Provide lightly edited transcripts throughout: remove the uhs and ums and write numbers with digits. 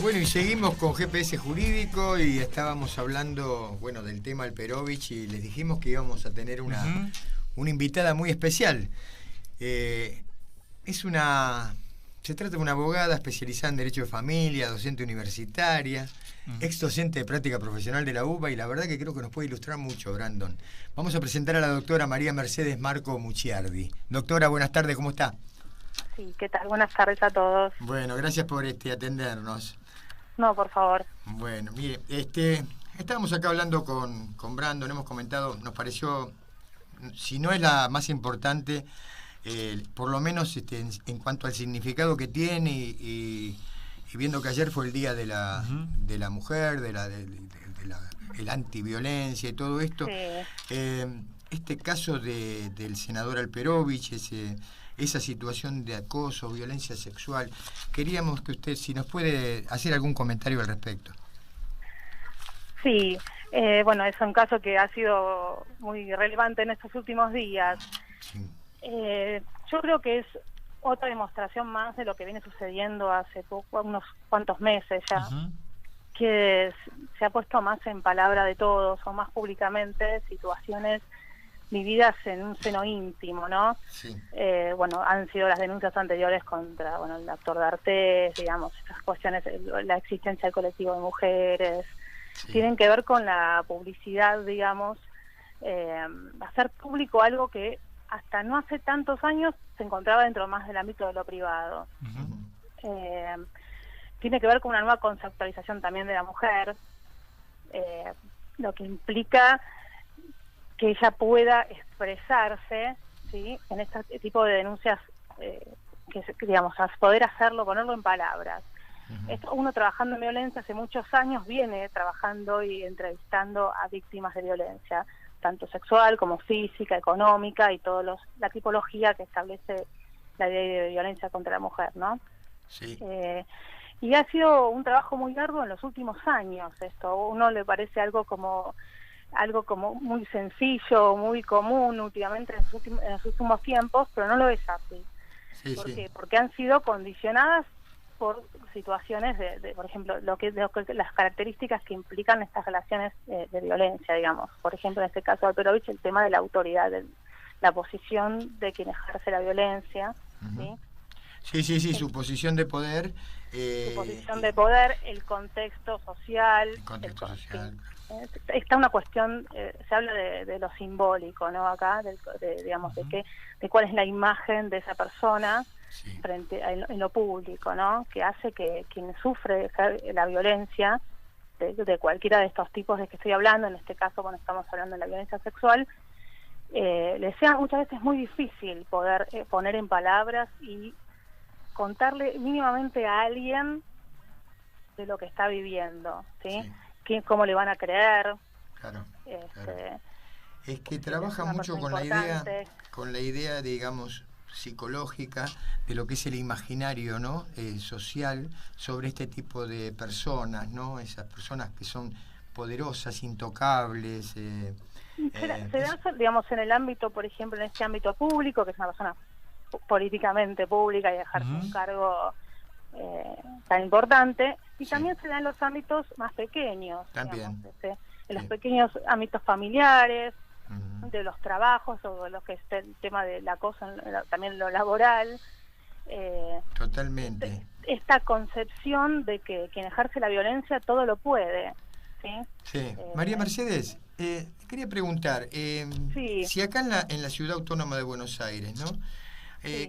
Bueno, y seguimos con GPS Jurídico y estábamos hablando, bueno, del tema Alperovich y les dijimos que íbamos a tener una invitada muy especial. Se trata de una abogada especializada en Derecho de Familia, docente universitaria, ex docente de práctica profesional de la UBA, y la verdad que creo que nos puede ilustrar mucho, Brandon. Vamos a presentar a la doctora María Mercedes Marco Mucciardi. Doctora, buenas tardes, ¿cómo está? Sí, ¿qué tal? Buenas tardes a todos. Bueno, gracias por atendernos. No, por favor. Bueno, mire, estábamos acá hablando con Brandon, hemos comentado, nos pareció, si no es la más importante, por lo menos en cuanto al significado que tiene y viendo que ayer fue el Día de la Mujer, de la antiviolencia y todo esto, Sí. este caso del senador Alperovich, esa situación de acoso, violencia sexual, queríamos que usted, si nos puede hacer algún comentario al respecto. Sí, bueno, es un caso que ha sido muy relevante en estos últimos días. Sí. Yo creo que es otra demostración más de lo que viene sucediendo hace poco, unos cuantos meses ya, que se ha puesto más en palabra de todos o más públicamente situaciones vividas en un seno íntimo, ¿no? Sí. Bueno, han sido las denuncias anteriores contra, bueno, el actor D'Artés, digamos, estas cuestiones, la existencia del colectivo de mujeres, Sí. tienen que ver con la publicidad, digamos, hacer público algo que hasta no hace tantos años se encontraba dentro más del ámbito de lo privado. Tiene que ver con una nueva conceptualización también de la mujer, lo que implica que ella pueda expresarse, ¿sí?, en este tipo de denuncias, digamos, a poder hacerlo, ponerlo en palabras. Esto, uno trabajando en violencia hace muchos años viene trabajando y entrevistando a víctimas de violencia, tanto sexual como física, económica y la tipología que establece la ley de violencia contra la mujer, ¿no? Sí. Y ha sido un trabajo muy largo en los últimos años esto. A uno le parece algo como muy sencillo, muy común últimamente en los últimos tiempos, pero no lo es así. Sí, ¿Por sí. qué? Porque han sido condicionadas por situaciones por ejemplo, las características que implican estas relaciones de violencia, digamos. Por ejemplo, en este caso de Alperovich, el tema de la autoridad, la posición de quien ejerce la violencia, ¿sí? Sí, su posición de poder. Su posición de poder, el contexto social. El contexto social. Está una cuestión, se habla de lo simbólico, ¿no? Acá, digamos, de cuál es la imagen de esa persona frente en lo público, ¿no? Que hace que quien sufre la violencia de cualquiera de estos tipos de que estoy hablando, en este caso cuando estamos hablando de la violencia sexual, le sea muchas veces muy difícil poder poner en palabras y contarle mínimamente a alguien de lo que está viviendo, ¿sí? ¿Cómo le van a creer? Claro, claro. Es que trabaja mucho con la idea, digamos, psicológica de lo que es el imaginario, ¿no? Social sobre este tipo de personas, ¿no? Esas personas que son poderosas, intocables. Se da, digamos, en el ámbito, por ejemplo, en este ámbito público, que es una persona políticamente pública y ejerce un cargo tan importante, y también se da en los ámbitos más pequeños, también, digamos, en los pequeños ámbitos familiares, de los trabajos, o de lo que es el tema del acoso, también lo laboral. Totalmente. Esta concepción de que quien ejerce la violencia todo lo puede, ¿sí? Sí. María Mercedes, quería preguntar, si acá en la Ciudad Autónoma de Buenos Aires, ¿no?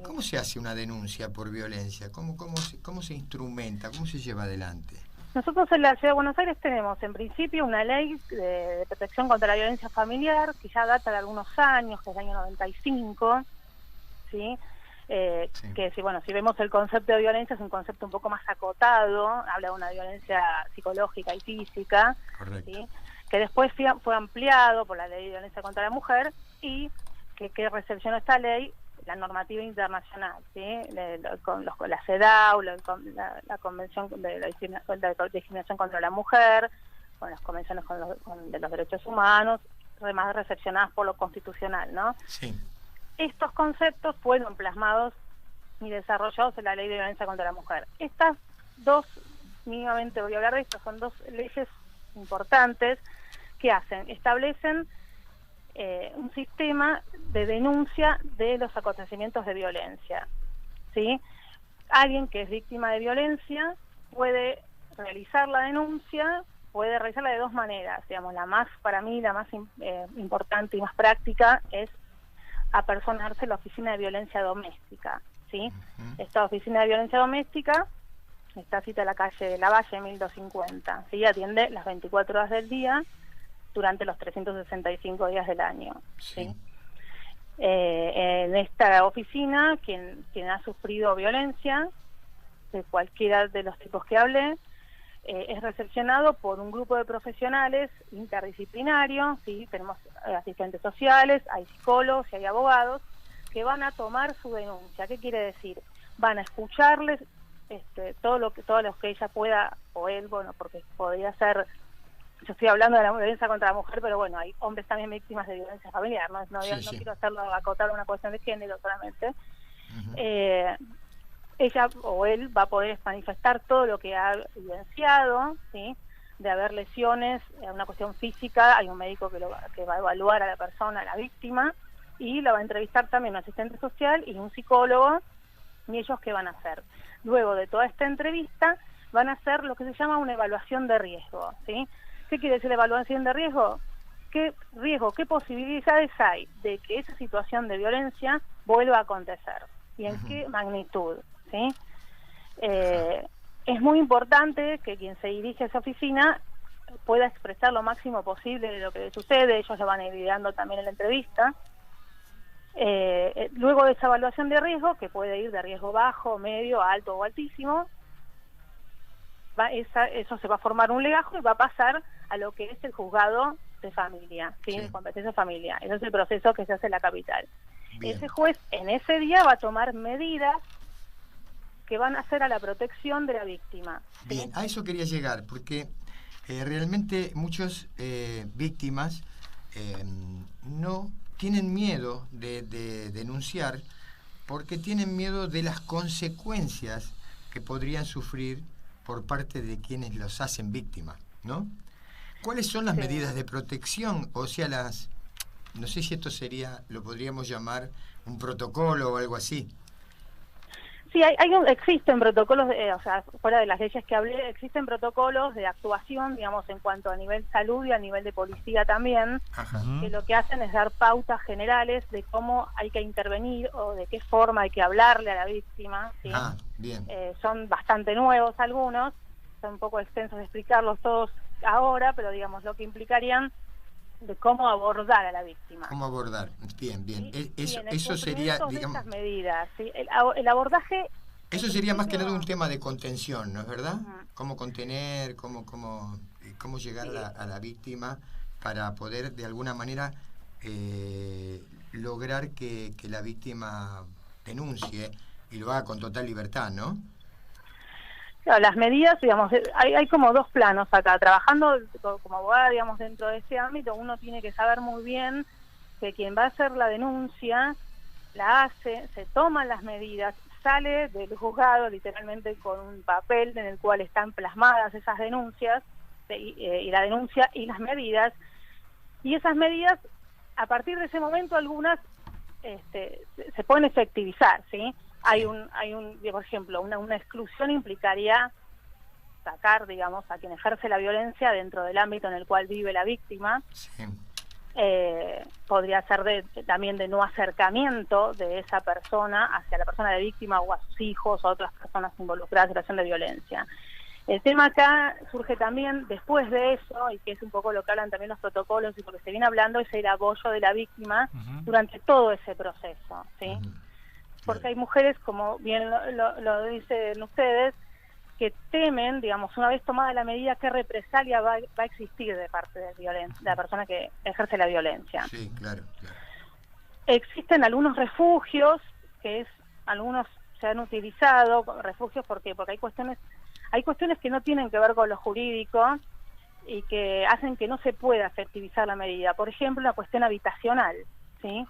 ¿Cómo se hace una denuncia por violencia? ¿Cómo se instrumenta? ¿Cómo se lleva adelante? Nosotros en la Ciudad de Buenos Aires tenemos, en principio, una ley de protección contra la violencia familiar que ya data de algunos años, que es del año 95, ¿sí? Que si vemos el concepto de violencia, es un concepto un poco más acotado, habla de una violencia psicológica y física, ¿sí? Que después fue ampliado por la ley de violencia contra la mujer y que recepcionó esta ley la normativa internacional, ¿sí? Con la CEDAW, la Convención de la Discriminación contra la Mujer, con las convenciones de los derechos humanos, además recepcionadas por lo constitucional, ¿no? Sí. Estos conceptos fueron plasmados y desarrollados en la Ley de Violencia contra la Mujer. Estas dos mínimamente voy a hablar de esto, son dos leyes importantes que establecen un sistema de denuncia de los acontecimientos de violencia, ¿sí? Alguien que es víctima de violencia puede realizar la denuncia, puede realizarla de dos maneras, digamos, para mí la más importante y más práctica es apersonarse en la oficina de violencia doméstica, ¿sí? Esta oficina de violencia doméstica está cita en la calle Lavalle 1250, ¿sí? Atiende las 24 horas del día durante los 365 días del año, ¿sí? En esta oficina, quien ha sufrido violencia, de cualquiera de los tipos que hablé, es recepcionado por un grupo de profesionales interdisciplinarios, ¿sí? Tenemos asistentes sociales, hay psicólogos y hay abogados que van a tomar su denuncia. ¿Qué quiere decir? Van a escucharles todo lo que ella pueda, o él, bueno, porque podría ser, yo estoy hablando de la violencia contra la mujer, pero bueno, hay hombres también víctimas de violencia familiar, no quiero hacerlo acotar una cuestión de género solamente. Ella o él va a poder manifestar todo lo que ha evidenciado, ¿sí? De haber lesiones, una cuestión física, hay un médico que va a evaluar a la persona, a la víctima, y la va a entrevistar también un asistente social y un psicólogo. ¿Y ellos qué van a hacer? Luego de toda esta entrevista van a hacer lo que se llama una evaluación de riesgo, ¿sí? ¿Qué quiere decir la evaluación de riesgo? ¿Qué posibilidades hay de que esa situación de violencia vuelva a acontecer? ¿Y en qué magnitud? ¿Sí? Es muy importante que quien se dirige a esa oficina pueda expresar lo máximo posible de lo que le sucede. Ellos lo van a ir dando también en la entrevista. Luego de esa evaluación de riesgo, que puede ir de riesgo bajo, medio, alto o altísimo, eso se va a formar un legajo y va a pasar a lo que es el juzgado de familia, ¿sí? De competencia de familia. Ese es el proceso que se hace en la capital. Bien. Ese juez en ese día va a tomar medidas que van a hacer a la protección de la víctima, ¿sí? Bien, a eso quería llegar, porque realmente muchas víctimas no tienen miedo de denunciar porque tienen miedo de las consecuencias que podrían sufrir por parte de quienes los hacen víctimas, ¿no? ¿Cuáles son las medidas de protección? O sea, no sé si esto lo podríamos llamar un protocolo o algo así. Sí, existen protocolos, o sea, fuera de las leyes que hablé, existen protocolos de actuación, digamos, en cuanto a nivel salud y a nivel de policía también, que lo que hacen es dar pautas generales de cómo hay que intervenir o de qué forma hay que hablarle a la víctima, ¿sí? Bien. Son bastante nuevos algunos, son un poco extensos de explicarlos todos ahora, pero digamos lo que implicarían de cómo abordar a la víctima. ¿Cómo abordar? Bien. ¿Sí? Eso sería, digamos... Esas medidas, ¿sí? El abordaje... Eso sería más que nada un tema de contención, ¿no es verdad? Cómo contener, cómo llegar a la víctima para poder, de alguna manera, lograr que la víctima denuncie y lo haga con total libertad, ¿no? Claro, las medidas, digamos, hay como dos planos acá. Trabajando como abogada, digamos, dentro de ese ámbito, uno tiene que saber muy bien que quien va a hacer la denuncia, la hace, se toman las medidas, sale del juzgado literalmente con un papel en el cual están plasmadas esas denuncias, y la denuncia y las medidas. Y esas medidas, a partir de ese momento, algunas se pueden efectivizar, ¿sí? Hay por ejemplo, una exclusión implicaría sacar, digamos, a quien ejerce la violencia dentro del ámbito en el cual vive la víctima. Sí. Podría ser también de no acercamiento de esa persona hacia la persona de víctima o a sus hijos o a otras personas involucradas en situación de violencia. El tema acá surge también después de eso, y que es un poco lo que hablan también los protocolos y lo que se viene hablando, es el apoyo de la víctima durante todo ese proceso, ¿sí? Porque hay mujeres, como bien lo dicen ustedes, que temen, digamos, una vez tomada la medida, qué represalia va a existir de parte de la persona que ejerce la violencia. Sí, claro. Existen algunos refugios, algunos se han utilizado, refugios, ¿por qué? Porque hay cuestiones que no tienen que ver con lo jurídico y que hacen que no se pueda efectivizar la medida. Por ejemplo, la cuestión habitacional, ¿sí?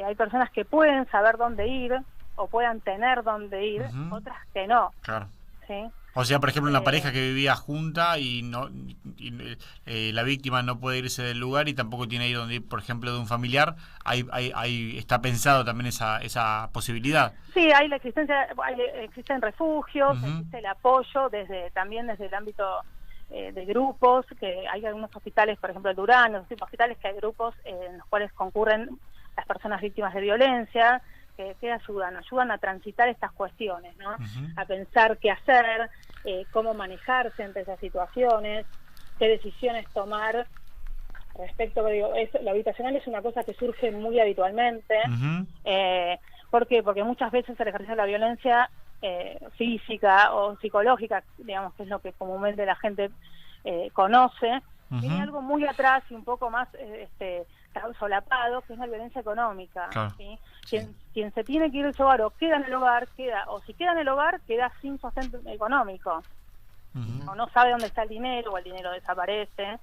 Hay personas que pueden saber dónde ir o puedan tener dónde ir, otras que no. Claro. ¿Sí? O sea, por ejemplo, una pareja que vivía junta y la víctima no puede irse del lugar y tampoco tiene ahí donde ir, por ejemplo, de un familiar, está pensado también esa posibilidad. Sí, hay la existencia, existen refugios, existe el apoyo también desde el ámbito de grupos, que hay algunos hospitales, por ejemplo el Durán, los hospitales que hay grupos en los cuales concurren las personas víctimas de violencia, que ayudan a transitar estas cuestiones, ¿no? A pensar qué hacer, cómo manejarse ante esas situaciones, qué decisiones tomar respecto, lo habitacional es una cosa que surge muy habitualmente. ¿Por qué? Porque muchas veces el ejercicio de la violencia física o psicológica, digamos que es lo que comúnmente la gente conoce, tiene algo muy atrás y un poco más solapado, que es la violencia económica. Claro. ¿Sí? Quien se tiene que ir del hogar o queda en el hogar, o si queda en el hogar, queda sin sostén económico. O no sabe dónde está el dinero, o el dinero desaparece.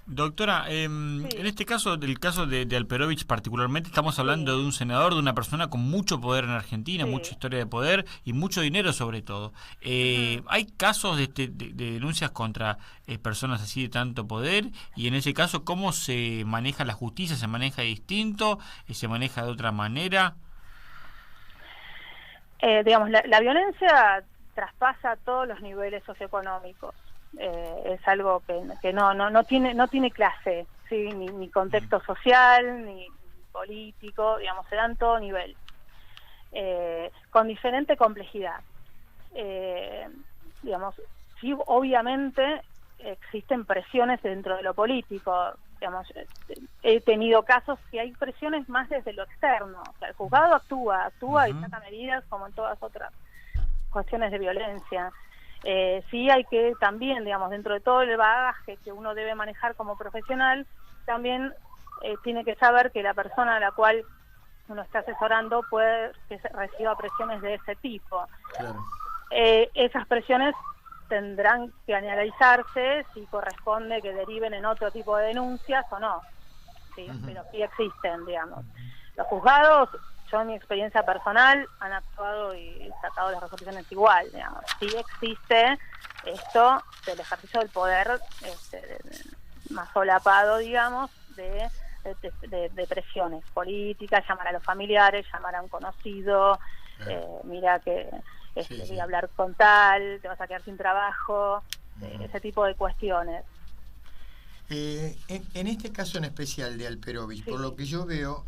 Doctora, en este caso, del caso de Alperovich particularmente, estamos hablando de un senador, de una persona con mucho poder en Argentina, mucha historia de poder y mucho dinero sobre todo. ¿Hay casos de denuncias contra personas así de tanto poder? Y en ese caso, ¿cómo se maneja la justicia? ¿Se maneja distinto? ¿Se maneja de otra manera? Digamos, la violencia traspasa todos los niveles socioeconómicos. Es algo que no tiene clase, ¿sí? ni contexto social, ni político, digamos, se da en todo nivel, con diferente complejidad. Digamos, sí, obviamente existen presiones dentro de lo político. Digamos, he tenido casos que hay presiones más desde lo externo. O sea, el juzgado actúa y saca medidas como en todas otras cuestiones de violencia. Sí hay que también, digamos, dentro de todo el bagaje que uno debe manejar como profesional, también tiene que saber que la persona a la cual uno está asesorando puede que reciba presiones de ese tipo. Claro. Esas presiones tendrán que analizarse si corresponde que deriven en otro tipo de denuncias o no. Sí, pero sí existen, digamos. Los juzgados, yo en mi experiencia personal, han actuado y sacado las resoluciones igual, digamos. Sí existe esto del ejercicio del poder más solapado, digamos, de presiones políticas, llamar a los familiares, llamar a un conocido, mira que voy a hablar con tal, te vas a quedar sin trabajo, ese tipo de cuestiones. En este caso en especial de Alperovich, por lo que yo veo,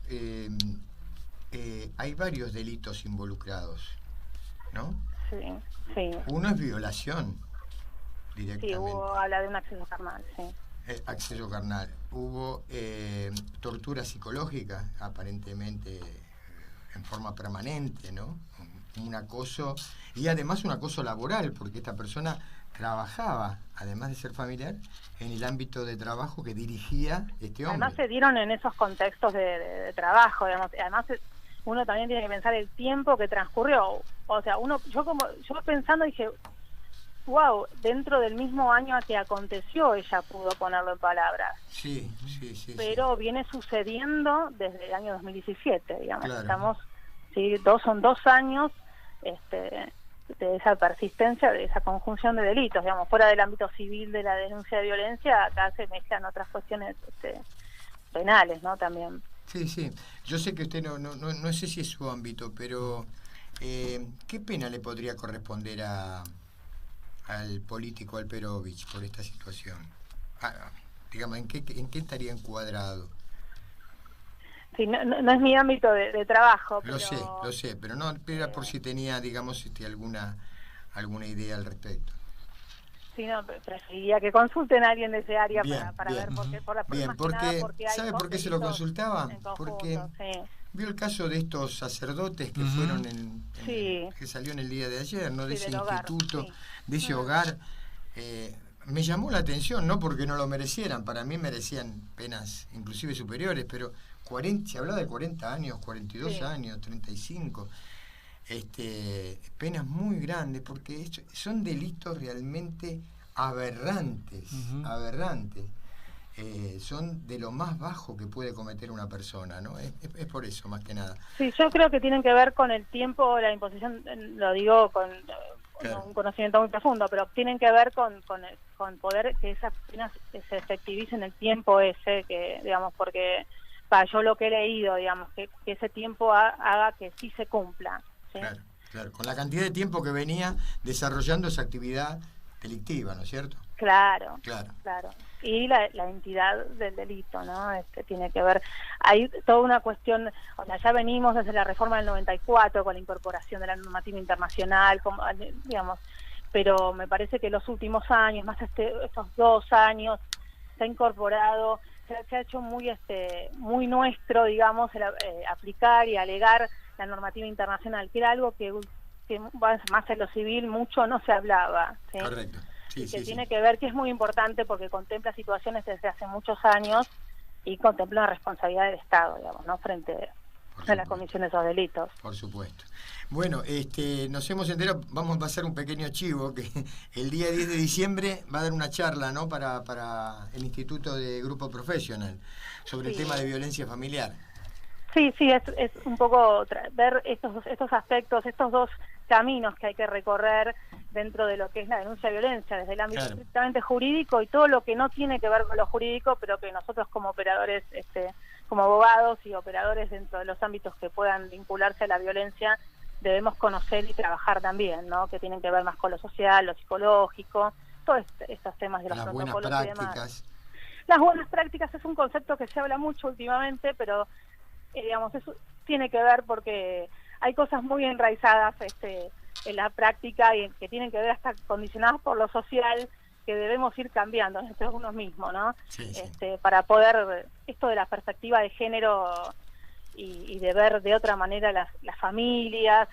hay varios delitos involucrados, ¿no? Sí. Uno es violación, directamente. Sí, habla de un acceso carnal, sí. Acceso carnal. Hubo tortura psicológica, aparentemente en forma permanente, ¿no? Un acoso, y además un acoso laboral, porque esta persona trabajaba, además de ser familiar, en el ámbito de trabajo que dirigía este hombre. Además se dieron en esos contextos de trabajo, digamos. Además uno también tiene que pensar el tiempo que transcurrió. O sea, yo pensando dije, wow, dentro del mismo año a que aconteció ella pudo ponerlo en palabras. Sí. Pero viene sucediendo desde el año 2017, digamos. Claro. Estamos, son 2 años de esa persistencia, de esa conjunción de delitos, digamos, fuera del ámbito civil de la denuncia de violencia, acá se mezclan otras cuestiones penales, ¿no? También. Sí. Yo sé que usted no sé si es su ámbito, pero ¿qué pena le podría corresponder al político Alperovich por esta situación? Digamos, ¿en qué estaría encuadrado? Sí, no es mi ámbito de trabajo. Lo sé, pero no era por si tenía, digamos, alguna idea al respecto. Sí, no, preferiría que consulten a alguien de ese área para ver porque ¿sabe por qué se lo consultaba? Porque vio el caso de estos sacerdotes que fueron que salió en el día de ayer, ¿no? De ese instituto, de ese hogar. Me llamó la atención, no porque no lo merecieran, para mí merecían penas inclusive superiores, pero se hablaba de 40 años, 42 años, 35, penas muy grandes, porque son delitos realmente aberrantes, son de lo más bajo que puede cometer una persona, ¿no? Es por eso, más que nada. Sí, yo creo que tienen que ver con el tiempo, la imposición, lo digo un conocimiento muy profundo, pero tienen que ver con poder que esas penas se efectivicen el tiempo ese, que digamos, porque yo lo que he leído, digamos, que ese tiempo haga que sí se cumpla, ¿sí? Claro, claro, con la cantidad de tiempo que venía desarrollando esa actividad delictiva, ¿no es cierto? Claro. Claro. Y la entidad del delito, ¿no? Tiene que ver, hay toda una cuestión, o sea, ya venimos desde la reforma del 94 con la incorporación de la normativa internacional, digamos, pero me parece que los últimos años, más estos 2 años, se ha incorporado, se ha hecho muy nuestro, digamos, aplicar y alegar la normativa internacional, que era algo que más en lo civil mucho no se hablaba, ¿sí? Correcto. Sí, que tiene que ver, que es muy importante porque contempla situaciones desde hace muchos años y contempla una responsabilidad del Estado, digamos, ¿no? Frente a la comisión de esos delitos. Por supuesto. Bueno, nos hemos enterado, vamos a pasar un pequeño chivo, que el día 10 de diciembre va a dar una charla, ¿no? Para el Instituto de Grupo Profesional sobre el tema de violencia familiar. Sí, es un poco ver estos aspectos, estos 2 caminos que hay que recorrer dentro de lo que es la denuncia de violencia, desde el ámbito estrictamente jurídico y todo lo que no tiene que ver con lo jurídico, pero que nosotros como operadores, como abogados y operadores dentro de los ámbitos que puedan vincularse a la violencia, debemos conocer y trabajar también, ¿no? Que tienen que ver más con lo social, lo psicológico, todos estos temas de los protocolos y demás. Las buenas prácticas es un concepto que se habla mucho últimamente, pero digamos, eso tiene que ver porque hay cosas muy enraizadas en la práctica y que tienen que ver hasta condicionadas por lo social, que debemos ir cambiando entre uno mismo, ¿no? Sí. Para poder, esto de la perspectiva de género y de ver de otra manera las familias,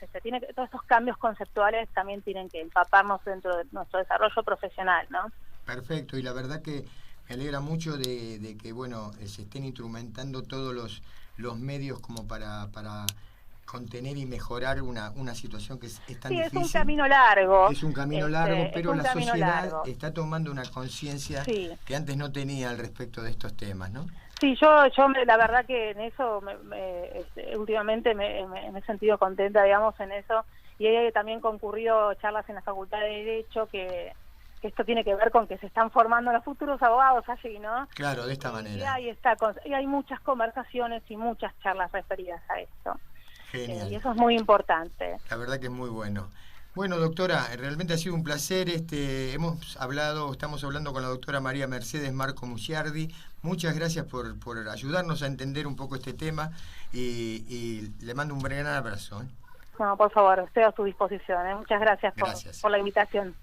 todos estos cambios conceptuales también tienen que empaparnos dentro de nuestro desarrollo profesional, ¿no? Perfecto, y la verdad que me alegra mucho de que, bueno, se estén instrumentando todos los medios como para contener y mejorar una situación que es tan difícil. Sí, es un camino largo. Es un camino largo, pero la sociedad está tomando una conciencia que antes no tenía al respecto de estos temas, ¿no? Sí, yo la verdad que en eso últimamente me he sentido contenta, digamos, en eso, y he también concurrido charlas en la Facultad de Derecho que esto tiene que ver con que se están formando los futuros abogados allí, ¿no? Claro, de esta manera. Y hay muchas conversaciones y muchas charlas referidas a esto. Genial. Y eso es muy importante. La verdad que es muy bueno. Bueno, doctora, realmente ha sido un placer. Estamos hablando con la doctora María Mercedes Marco Muciardi. Muchas gracias por ayudarnos a entender un poco este tema y le mando un gran abrazo. No, por favor, estoy a su disposición. Muchas gracias. Por la invitación.